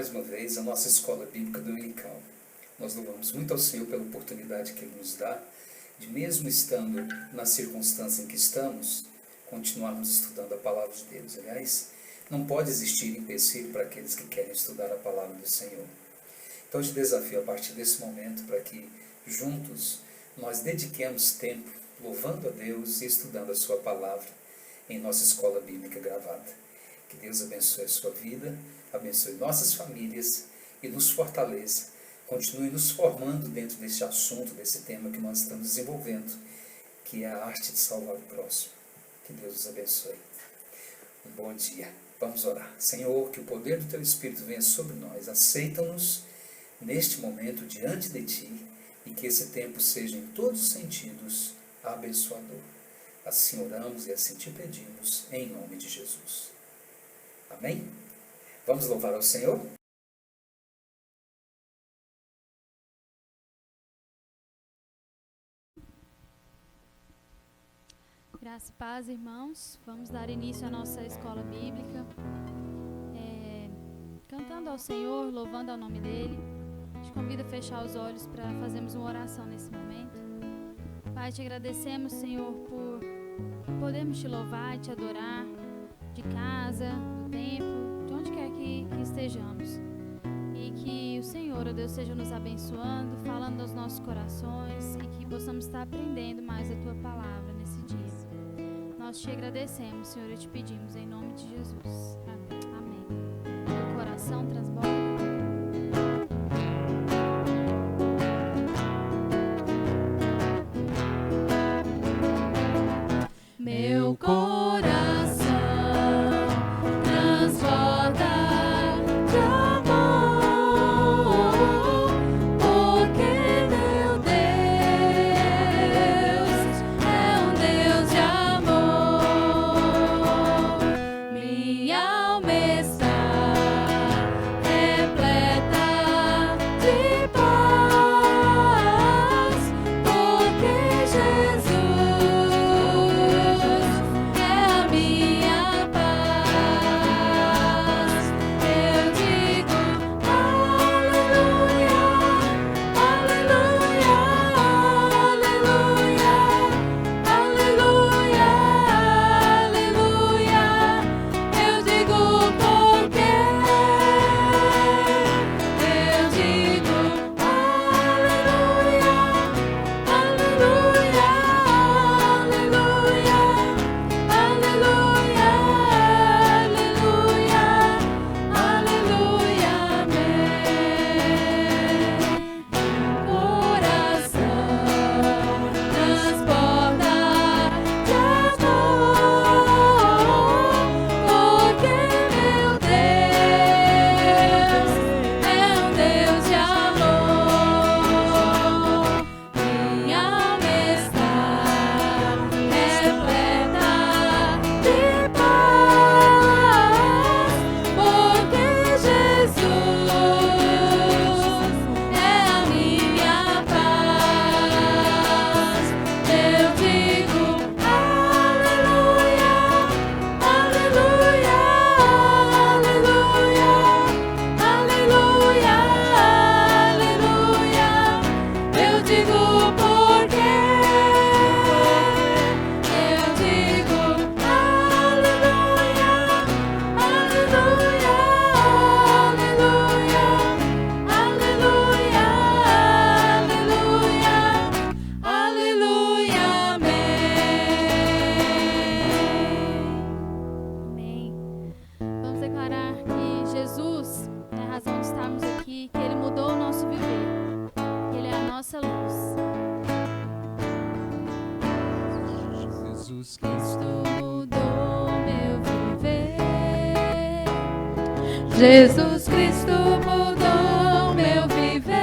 mais uma vez a nossa escola bíblica dominical. Nós louvamos muito ao Senhor pela oportunidade que Ele nos dá de, mesmo estando na circunstância em que estamos, continuarmos estudando a palavra de Deus. Aliás, não pode existir empecilho para aqueles que querem estudar a palavra do Senhor. Então, eu te desafio a partir desse momento para que juntos nós dediquemos tempo louvando a Deus e estudando a sua palavra em nossa escola bíblica gravada. Que Deus abençoe a sua vida, abençoe nossas famílias e nos fortaleça. Continue nos formando dentro desse assunto, desse tema que nós estamos desenvolvendo, que é a arte de salvar o próximo. Que Deus os abençoe. Um bom dia. Vamos orar. Senhor, que o poder do Teu Espírito venha sobre nós. Aceita-nos neste momento diante de Ti e que esse tempo seja em todos os sentidos abençoador. Assim oramos e assim te pedimos, em nome de Jesus. Amém? Vamos louvar ao Senhor? Graça e paz, irmãos. Vamos dar início à nossa escola bíblica, cantando ao Senhor, louvando ao nome dEle. Te convido a fechar os olhos para fazermos uma oração nesse momento. Pai, te agradecemos, Senhor, por podermos te louvar e te adorar de casa, do templo, de onde quer que estejamos. E que o Senhor, ó Deus, esteja nos abençoando, falando aos nossos corações e que possamos estar aprendendo mais a Tua palavra nesse dia. Nós te agradecemos, Senhor, e te pedimos em nome de Jesus. Amém. Meu coração transborda. Meu coração transborda de amor, porque meu Deus é um Deus de amor. Minha alma está repleta de paz, porque Jesus Jesus Cristo mudou meu viver.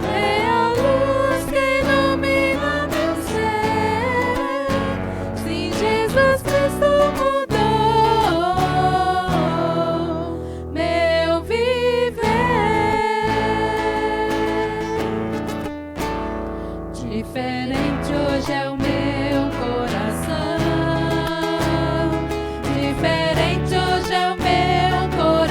É a luz que ilumina meu ser. Sim, Jesus Cristo mudou meu viver. Diferente hoje é o meu coração. Diferente hoje é o meu coração.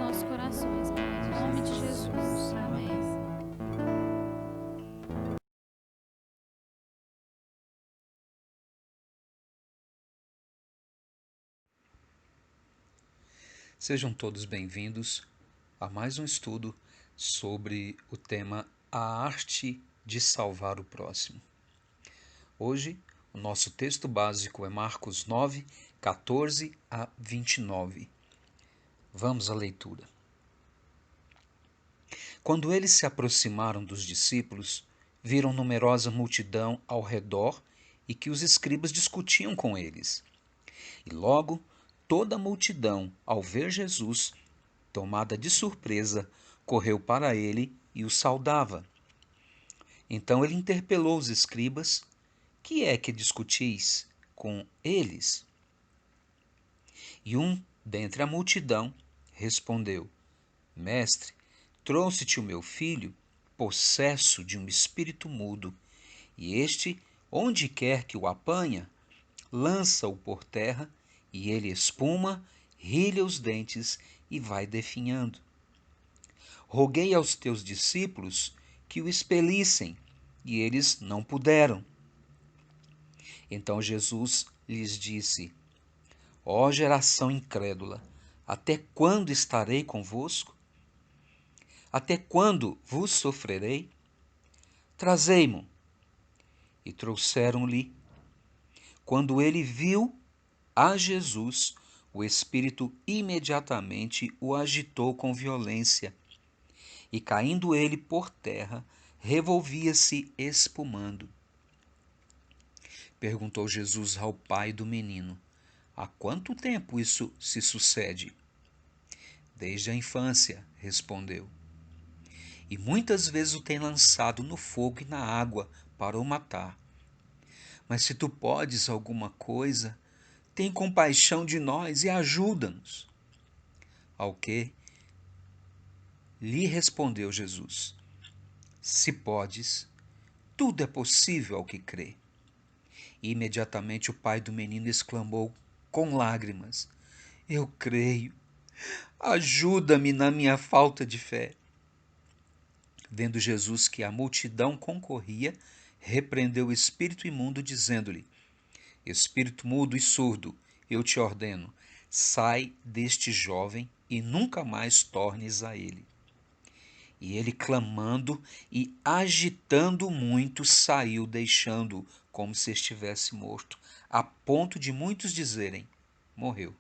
nossos corações, Pai. Em nome de Jesus. Amém. Sejam todos bem-vindos a mais um estudo sobre o tema A Arte de Salvar o Próximo. Hoje, o nosso texto básico é Marcos 9, 14 a 29. Vamos à leitura. Quando eles se aproximaram dos discípulos, viram numerosa multidão ao redor e que os escribas discutiam com eles. E logo, toda a multidão, ao ver Jesus, tomada de surpresa, correu para ele e o saudava. Então ele interpelou os escribas: que é que discutis com eles? E um dentre a multidão respondeu: Mestre, trouxe-te o meu filho, possesso de um espírito mudo, e este, onde quer que o apanha, lança-o por terra, e ele espuma, rilha os dentes e vai definhando. Roguei aos teus discípulos que o expelissem, e eles não puderam. Então Jesus lhes disse: Ó geração incrédula, até quando estarei convosco? Até quando vos sofrerei? Trazei-mo. E trouxeram-lhe. Quando ele viu a Jesus, o espírito imediatamente o agitou com violência, e caindo ele por terra, revolvia-se espumando. Perguntou Jesus ao pai do menino: Há quanto tempo isso se sucede? Desde a infância, respondeu. E muitas vezes o tem lançado no fogo e na água para o matar. Mas se tu podes alguma coisa, tem compaixão de nós e ajuda-nos. Ao que lhe respondeu Jesus: Se podes, tudo é possível ao que crê. E imediatamente o pai do menino exclamou com lágrimas: Eu creio, ajuda-me na minha falta de fé. Vendo Jesus que a multidão concorria, repreendeu o espírito imundo, dizendo-lhe: Espírito mudo e surdo, eu te ordeno, sai deste jovem e nunca mais tornes a ele. E ele, clamando e agitando muito, saiu, deixando-o como se estivesse morto, a ponto de muitos dizerem: morreu.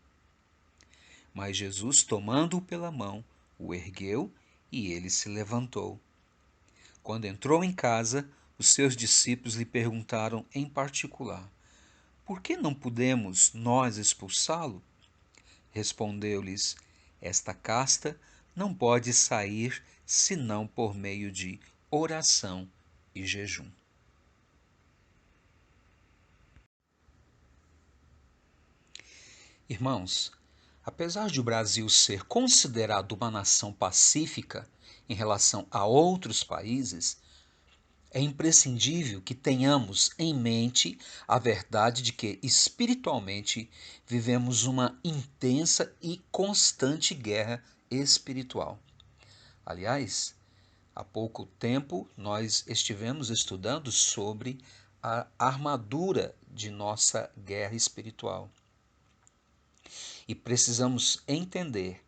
Mas Jesus, tomando-o pela mão, o ergueu e ele se levantou. Quando entrou em casa, os seus discípulos lhe perguntaram em particular: Por que não pudemos nós expulsá-lo? Respondeu-lhes: Esta casta não pode sair senão por meio de oração e jejum. Irmãos, apesar de o Brasil ser considerado uma nação pacífica em relação a outros países, é imprescindível que tenhamos em mente a verdade de que, espiritualmente, vivemos uma intensa e constante guerra espiritual. Aliás, há pouco tempo nós estivemos estudando sobre a armadura de nossa guerra espiritual. E precisamos entender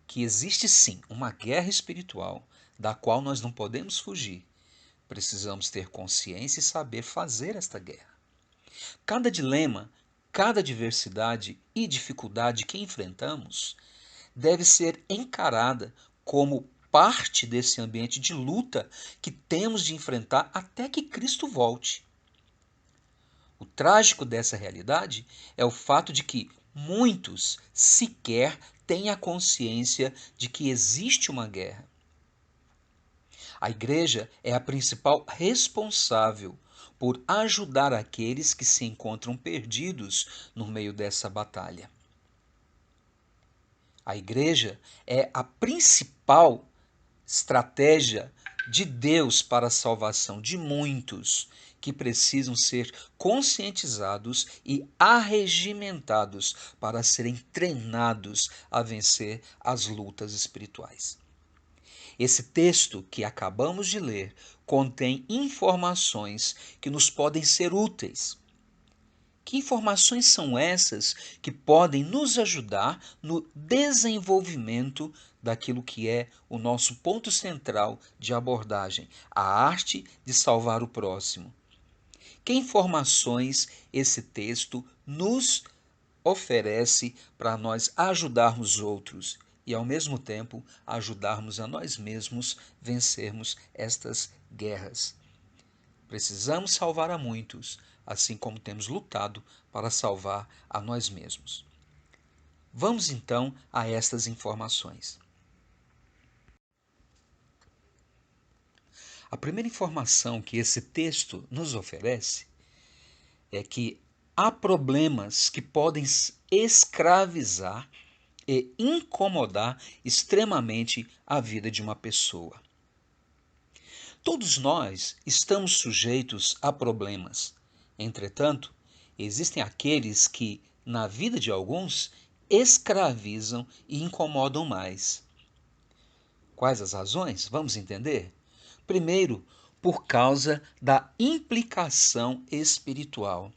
que existe sim uma guerra espiritual da qual nós não podemos fugir. Precisamos ter consciência e saber fazer esta guerra. Cada dilema, cada adversidade e dificuldade que enfrentamos deve ser encarada como parte desse ambiente de luta que temos de enfrentar até que Cristo volte. O trágico dessa realidade é o fato de que muitos sequer têm a consciência de que existe uma guerra. A igreja é a principal responsável por ajudar aqueles que se encontram perdidos no meio dessa batalha. A igreja é a principal estratégia de Deus para a salvação de muitos que precisam ser conscientizados e arregimentados para serem treinados a vencer as lutas espirituais. Esse texto que acabamos de ler contém informações que nos podem ser úteis. Que informações são essas que podem nos ajudar no desenvolvimento daquilo que é o nosso ponto central de abordagem, a arte de salvar o próximo? Que informações esse texto nos oferece para nós ajudarmos outros e, ao mesmo tempo, ajudarmos a nós mesmos vencermos estas guerras? Precisamos salvar a muitos, assim como temos lutado para salvar a nós mesmos. Vamos então a estas informações. A primeira informação que esse texto nos oferece é que há problemas que podem escravizar e incomodar extremamente a vida de uma pessoa. Todos nós estamos sujeitos a problemas. Entretanto, existem aqueles que, na vida de alguns, escravizam e incomodam mais. Quais as razões? Vamos entender? Primeiro, por causa da implicação espiritual.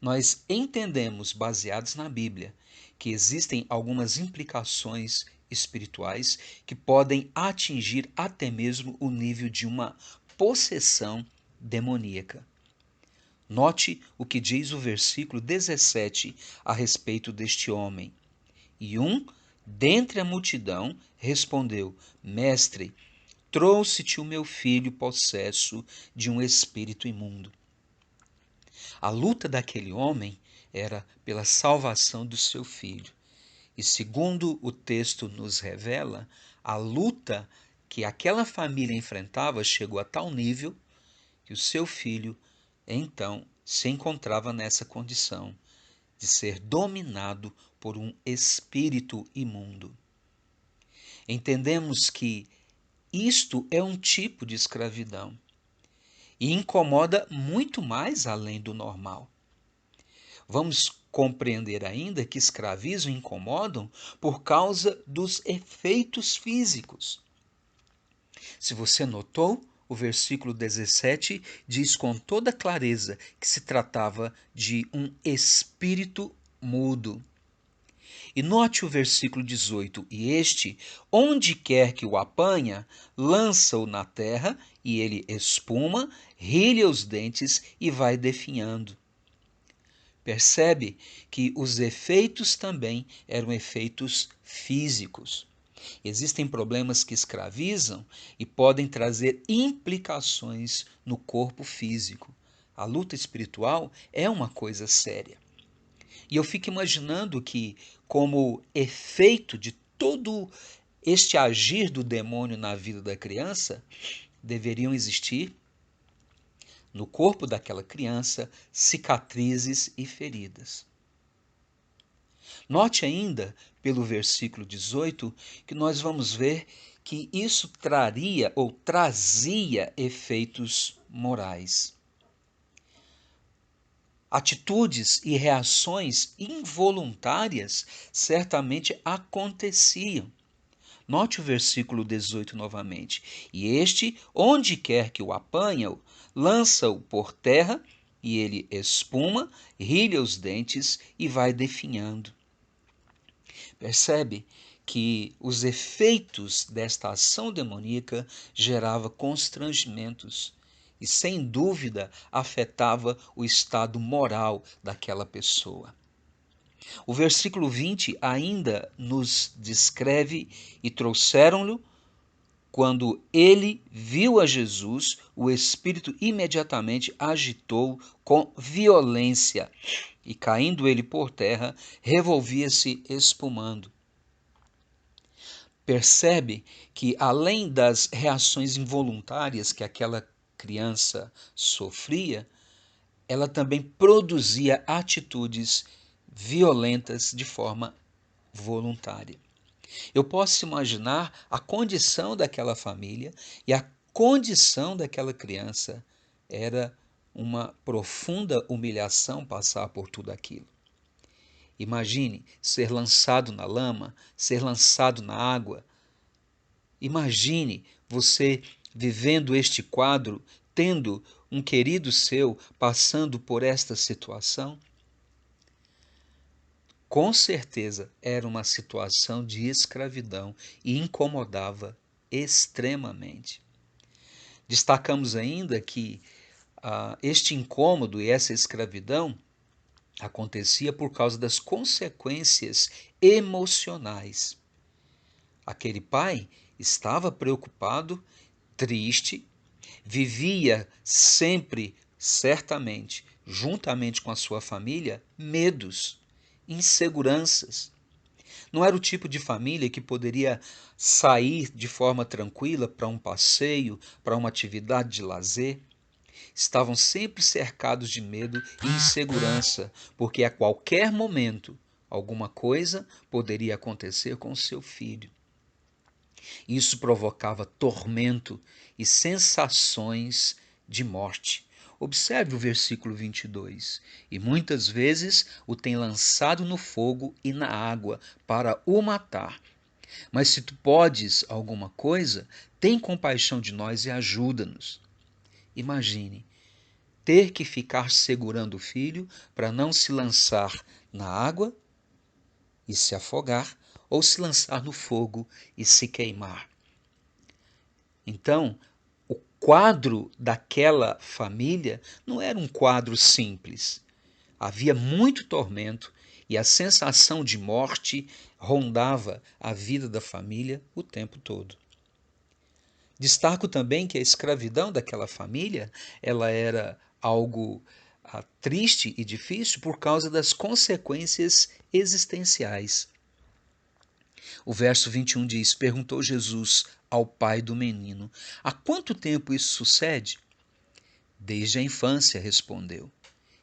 Nós entendemos, baseados na Bíblia, que existem algumas implicações espirituais que podem atingir até mesmo o nível de uma possessão demoníaca. Note o que diz o versículo 17 a respeito deste homem. E dentre a multidão, respondeu: Mestre, trouxe-te o meu filho possesso de um espírito imundo. A luta daquele homem era pela salvação do seu filho. E segundo o texto nos revela, a luta que aquela família enfrentava chegou a tal nível que o seu filho, então, se encontrava nessa condição de ser dominado por um espírito imundo. Entendemos que isto é um tipo de escravidão e incomoda muito mais além do normal. Vamos compreender ainda que escravizam e incomodam por causa dos efeitos físicos. Se você notou, o versículo 17 diz com toda clareza que se tratava de um espírito mudo. E note o versículo 18: E este, onde quer que o apanha, lança-o na terra, e ele espuma, rilha os dentes e vai definhando. Percebe que os efeitos também eram efeitos físicos. Existem problemas que escravizam e podem trazer implicações no corpo físico. A luta espiritual é uma coisa séria. E eu fico imaginando que, como efeito de todo este agir do demônio na vida da criança, deveriam existir no corpo daquela criança cicatrizes e feridas. Note ainda, pelo versículo 18, que nós vamos ver que isso traria ou trazia efeitos morais. Atitudes e reações involuntárias certamente aconteciam. Note o versículo 18 novamente. E este, onde quer que o apanha, lança-o por terra, e ele espuma, rilha os dentes e vai definhando. Percebe que os efeitos desta ação demoníaca gerava constrangimentos e, sem dúvida, afetava o estado moral daquela pessoa. O versículo 20 ainda nos descreve: e trouxeram-lhe, quando ele viu a Jesus, o espírito imediatamente agitou com violência, e caindo ele por terra, revolvia-se espumando. Percebe que, além das reações involuntárias que aquela criança sofria, ela também produzia atitudes violentas de forma voluntária. Eu posso imaginar a condição daquela família e a condição daquela criança era uma profunda humilhação passar por tudo aquilo. Imagine ser lançado na lama, ser lançado na água. Imagine você vivendo este quadro, tendo um querido seu passando por esta situação. Com certeza era uma situação de escravidão e incomodava extremamente. Destacamos ainda que este incômodo e essa escravidão acontecia por causa das consequências emocionais. Aquele pai estava preocupado, triste, vivia sempre, certamente, juntamente com a sua família, medos, inseguranças. Não era o tipo de família que poderia sair de forma tranquila para um passeio, para uma atividade de lazer. Estavam sempre cercados de medo e insegurança, porque a qualquer momento alguma coisa poderia acontecer com o seu filho. Isso provocava tormento e sensações de morte. Observe o versículo 22. E muitas vezes o tem lançado no fogo e na água para o matar. Mas se tu podes alguma coisa, tem compaixão de nós e ajuda-nos. Imagine ter que ficar segurando o filho para não se lançar na água e se afogar, ou se lançar no fogo e se queimar. Então, o quadro daquela família não era um quadro simples. Havia muito tormento e a sensação de morte rondava a vida da família o tempo todo. Destaco também que a escravidão daquela família, ela era algo triste e difícil por causa das consequências existenciais. O verso 21 diz: perguntou Jesus ao pai do menino: há quanto tempo isso sucede? Desde a infância, respondeu.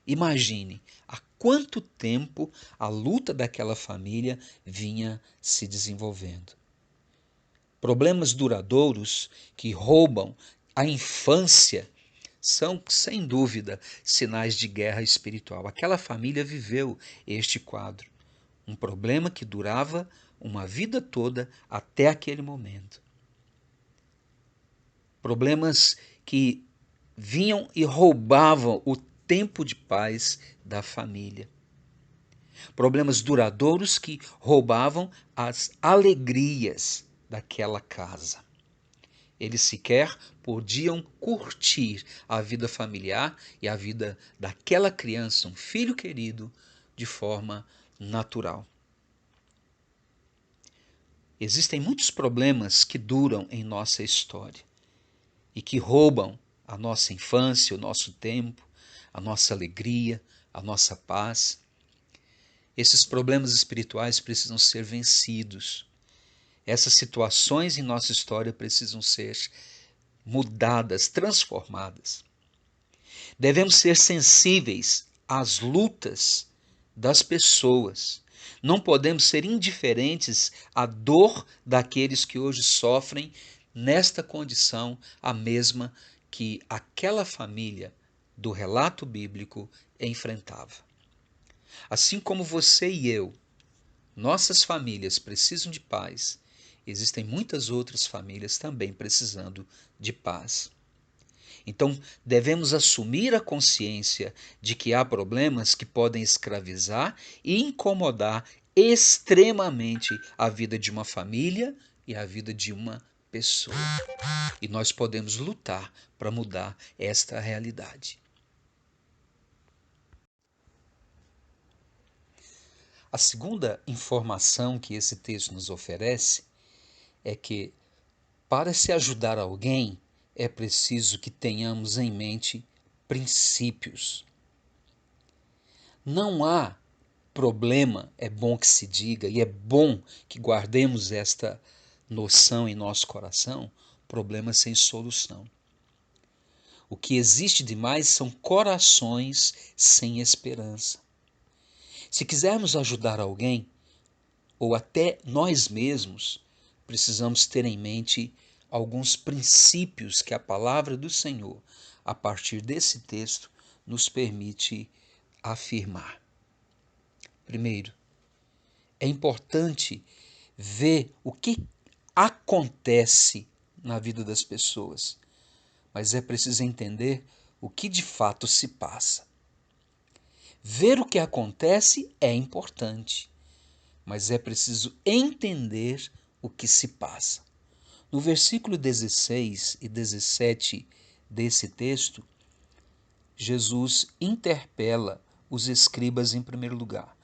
Imagine há quanto tempo a luta daquela família vinha se desenvolvendo. Problemas duradouros que roubam a infância são, sem dúvida, sinais de guerra espiritual. Aquela família viveu este quadro. Um problema que durava uma vida toda até aquele momento. Problemas que vinham e roubavam o tempo de paz da família. Problemas duradouros que roubavam as alegrias daquela casa. Eles sequer podiam curtir a vida familiar e a vida daquela criança, um filho querido, de forma natural. Existem muitos problemas que duram em nossa história e que roubam a nossa infância, o nosso tempo, a nossa alegria, a nossa paz. Esses problemas espirituais precisam ser vencidos. Essas situações em nossa história precisam ser mudadas, transformadas. Devemos ser sensíveis às lutas das pessoas. Não podemos ser indiferentes à dor daqueles que hoje sofrem nesta condição, a mesma que aquela família do relato bíblico enfrentava. Assim como você e eu, nossas famílias precisam de paz, existem muitas outras famílias também precisando de paz. Então, devemos assumir a consciência de que há problemas que podem escravizar e incomodar extremamente a vida de uma família e a vida de uma pessoa. E nós podemos lutar para mudar esta realidade. A segunda informação que esse texto nos oferece é que, para se ajudar alguém, é preciso que tenhamos em mente princípios. Não há problema, é bom que se diga, e é bom que guardemos esta noção em nosso coração, problema sem solução. O que existe demais são corações sem esperança. Se quisermos ajudar alguém, ou até nós mesmos, precisamos ter em mente alguns princípios que a palavra do Senhor, a partir desse texto, nos permite afirmar. Primeiro, é importante ver o que acontece na vida das pessoas, mas é preciso entender o que de fato se passa. Ver o que acontece é importante, mas é preciso entender o que se passa. No versículo 16 e 17 desse texto, Jesus interpela os escribas em primeiro lugar.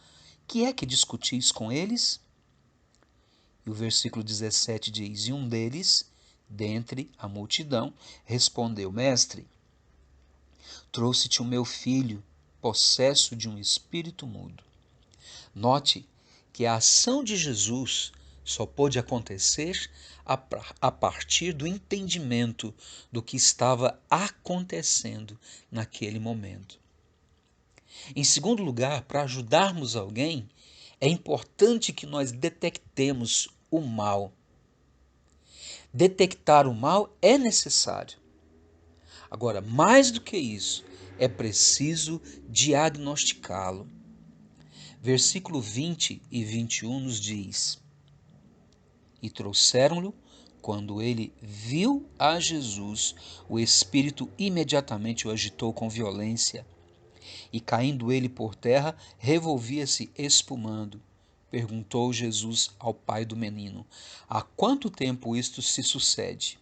Que é que discutis com eles? E o versículo 17 diz: E um deles, dentre a multidão, respondeu: Mestre, trouxe-te o meu filho, possesso de um espírito mudo. Note que a ação de Jesus só pôde acontecer a partir do entendimento do que estava acontecendo naquele momento. Em segundo lugar, para ajudarmos alguém, é importante que nós detectemos o mal. Detectar o mal é necessário. Agora, mais do que isso, é preciso diagnosticá-lo. Versículo 20 e 21 nos diz: E trouxeram-lhe, quando ele viu a Jesus, o espírito imediatamente o agitou com violência, e caindo ele por terra, revolvia-se espumando. Perguntou Jesus ao pai do menino: Há quanto tempo isto se sucede?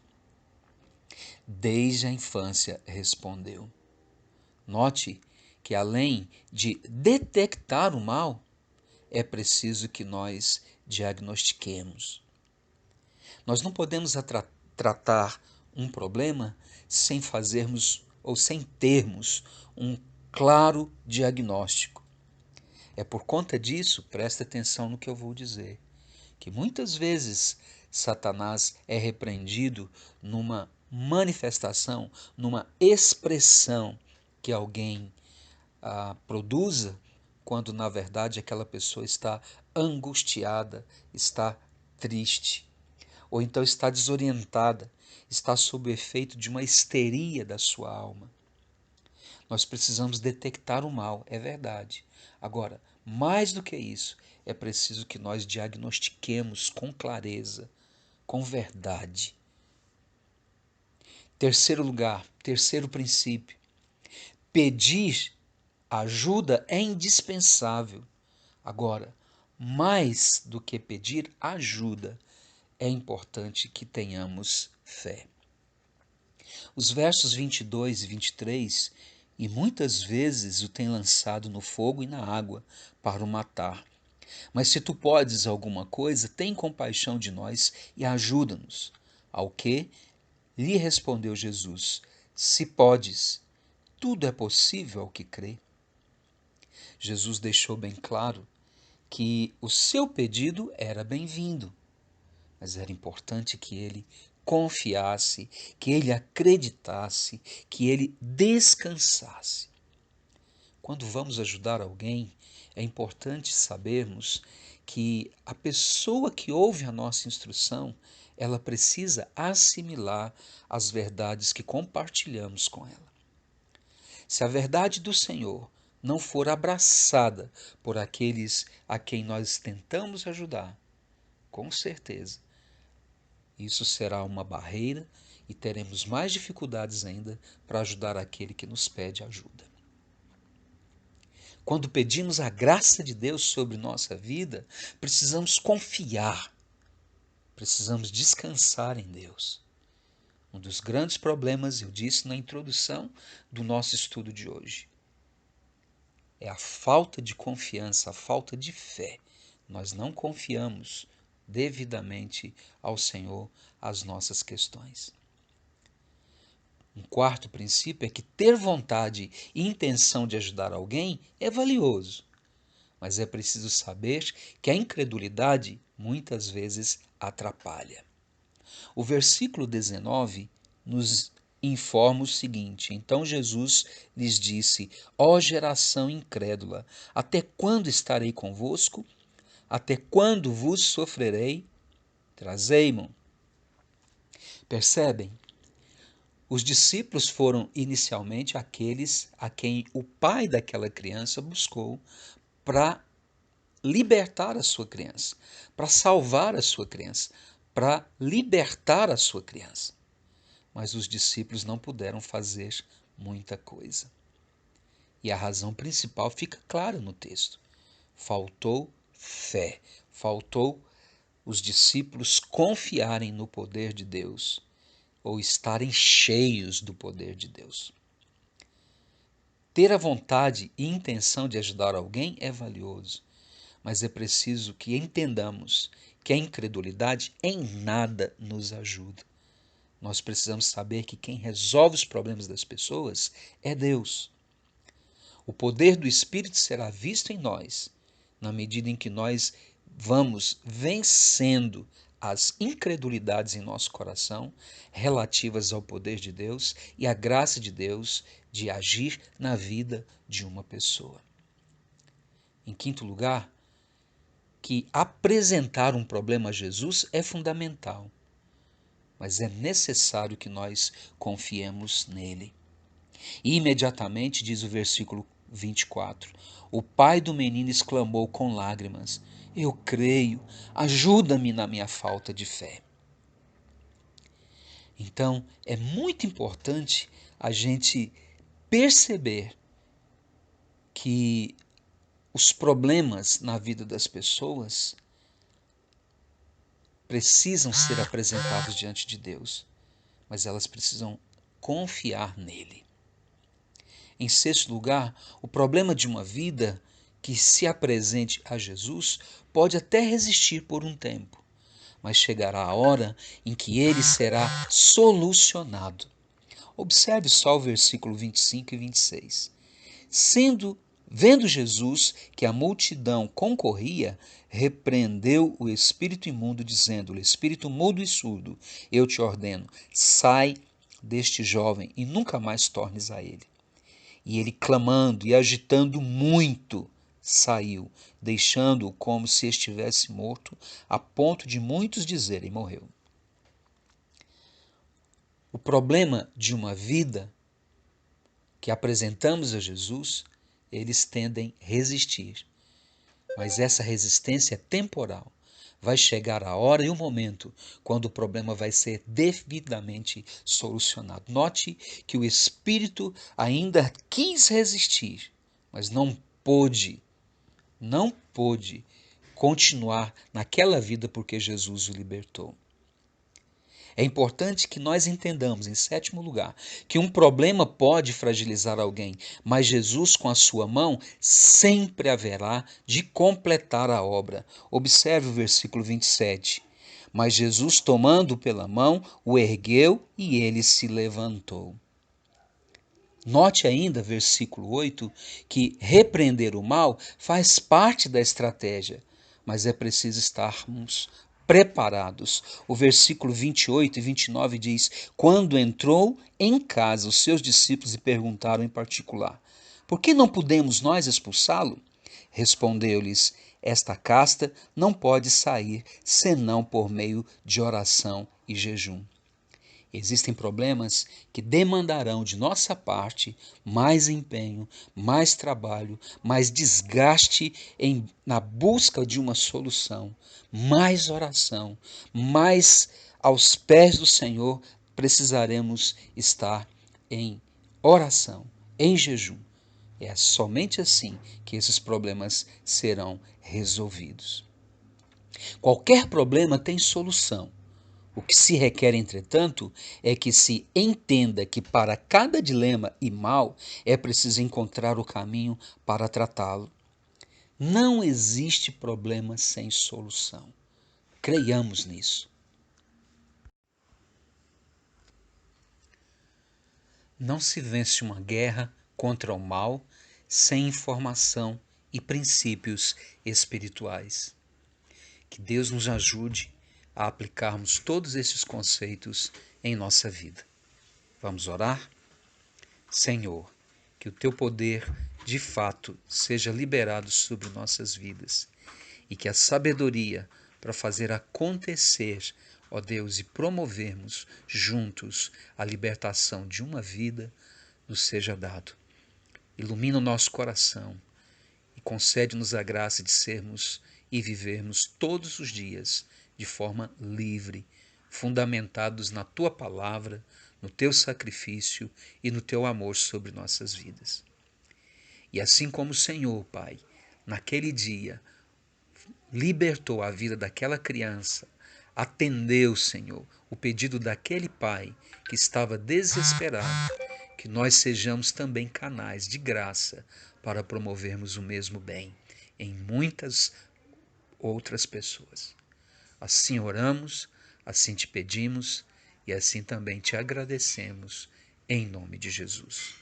Desde a infância, respondeu. Note que além de detectar o mal, é preciso que nós diagnostiquemos. Nós não podemos tratar um problema sem fazermos ou sem termos um claro diagnóstico. É por conta disso, presta atenção no que eu vou dizer, que muitas vezes Satanás é repreendido numa manifestação, numa expressão que alguém produza, quando na verdade aquela pessoa está angustiada, está triste, ou então está desorientada, está sob o efeito de uma histeria da sua alma. Nós precisamos detectar o mal, é verdade. Agora, mais do que isso, é preciso que nós diagnostiquemos com clareza, com verdade. Terceiro lugar, terceiro princípio, pedir ajuda é indispensável. Agora, mais do que pedir ajuda, é importante que tenhamos fé. Os versos 22 e 23, e muitas vezes o tem lançado no fogo e na água para o matar. Mas se tu podes alguma coisa, tem compaixão de nós e ajuda-nos. Ao que lhe respondeu Jesus: Se podes, tudo é possível ao que crê. Jesus deixou bem claro que o seu pedido era bem-vindo, mas era importante que ele confiasse, que ele acreditasse, que ele descansasse. Quando vamos ajudar alguém, é importante sabermos que a pessoa que ouve a nossa instrução, ela precisa assimilar as verdades que compartilhamos com ela. Se a verdade do Senhor não for abraçada por aqueles a quem nós tentamos ajudar, com certeza, isso será uma barreira e teremos mais dificuldades ainda para ajudar aquele que nos pede ajuda. Quando pedimos a graça de Deus sobre nossa vida, precisamos confiar, precisamos descansar em Deus. Um dos grandes problemas, eu disse na introdução do nosso estudo de hoje, é a falta de confiança, a falta de fé. Nós não confiamos devidamente ao Senhor as nossas questões. Um quarto princípio é que ter vontade e intenção de ajudar alguém é valioso, mas é preciso saber que a incredulidade muitas vezes atrapalha. O versículo 19 nos informa o seguinte: Então Jesus lhes disse: Ó geração incrédula, até quando estarei convosco? Até quando vos sofrerei? Trazei-mo. Percebem? Os discípulos foram inicialmente aqueles a quem o pai daquela criança buscou para libertar a sua criança, para salvar a sua criança, para libertar a sua criança. Mas os discípulos não puderam fazer muita coisa. E a razão principal fica clara no texto. Faltou fé, faltou os discípulos confiarem no poder de Deus ou estarem cheios do poder de Deus. Ter a vontade e intenção de ajudar alguém é valioso, mas é preciso que entendamos que a incredulidade em nada nos ajuda. Nós precisamos saber que quem resolve os problemas das pessoas é Deus. O poder do Espírito será visto em nós, na medida em que nós vamos vencendo as incredulidades em nosso coração relativas ao poder de Deus e à graça de Deus de agir na vida de uma pessoa. Em quinto lugar, que apresentar um problema a Jesus é fundamental, mas é necessário que nós confiemos nele. E imediatamente, diz o versículo 24, o pai do menino exclamou com lágrimas: eu creio, ajuda-me na minha falta de fé. Então, é muito importante a gente perceber que os problemas na vida das pessoas precisam ser apresentados diante de Deus, mas elas precisam confiar nele. Em sexto lugar, o problema de uma vida que se apresente a Jesus pode até resistir por um tempo, mas chegará a hora em que ele será solucionado. Observe só o versículo 25 e 26. Vendo Jesus que a multidão concorria, repreendeu o espírito imundo, dizendo-lhe: espírito mudo e surdo, eu te ordeno, sai deste jovem e nunca mais tornes a ele. E ele, clamando e agitando muito, saiu, deixando-o como se estivesse morto, a ponto de muitos dizerem: morreu. O problema de uma vida que apresentamos a Jesus, eles tendem a resistir. Mas essa resistência é temporal. Vai chegar a hora e o momento quando o problema vai ser devidamente solucionado. Note que o espírito ainda quis resistir, mas não pôde continuar naquela vida porque Jesus o libertou. É importante que nós entendamos, em sétimo lugar, que um problema pode fragilizar alguém, mas Jesus, com a sua mão, sempre haverá de completar a obra. Observe o versículo 27. Mas Jesus, tomando-o pela mão, o ergueu e ele se levantou. Note ainda, versículo 8, que repreender o mal faz parte da estratégia, mas é preciso estarmos preparados. O versículo 28 e 29 diz: quando entrou em casa, os seus discípulos lhe perguntaram em particular: por que não podemos nós expulsá-lo? Respondeu-lhes: esta casta não pode sair senão por meio de oração e jejum. Existem problemas que demandarão de nossa parte mais empenho, mais trabalho, mais desgaste na busca de uma solução, mais oração, mais aos pés do Senhor precisaremos estar em oração, em jejum. É somente assim que esses problemas serão resolvidos. Qualquer problema tem solução. O que se requer, entretanto, é que se entenda que para cada dilema e mal é preciso encontrar o caminho para tratá-lo. Não existe problema sem solução. Creiamos nisso. Não se vence uma guerra contra o mal sem informação e princípios espirituais. Que Deus nos ajude a aplicarmos todos esses conceitos em nossa vida. Vamos orar? Senhor, que o teu poder de fato seja liberado sobre nossas vidas e que a sabedoria para fazer acontecer, ó Deus, e promovermos juntos a libertação de uma vida, nos seja dado. Ilumina o nosso coração e concede-nos a graça de sermos e vivermos todos os dias de forma livre, fundamentados na Tua palavra, no Teu sacrifício e no Teu amor sobre nossas vidas. E assim como o Senhor, Pai, naquele dia, libertou a vida daquela criança, atendeu, Senhor, o pedido daquele pai que estava desesperado, que nós sejamos também canais de graça para promovermos o mesmo bem em muitas outras pessoas. Assim oramos, assim te pedimos e assim também te agradecemos, em nome de Jesus.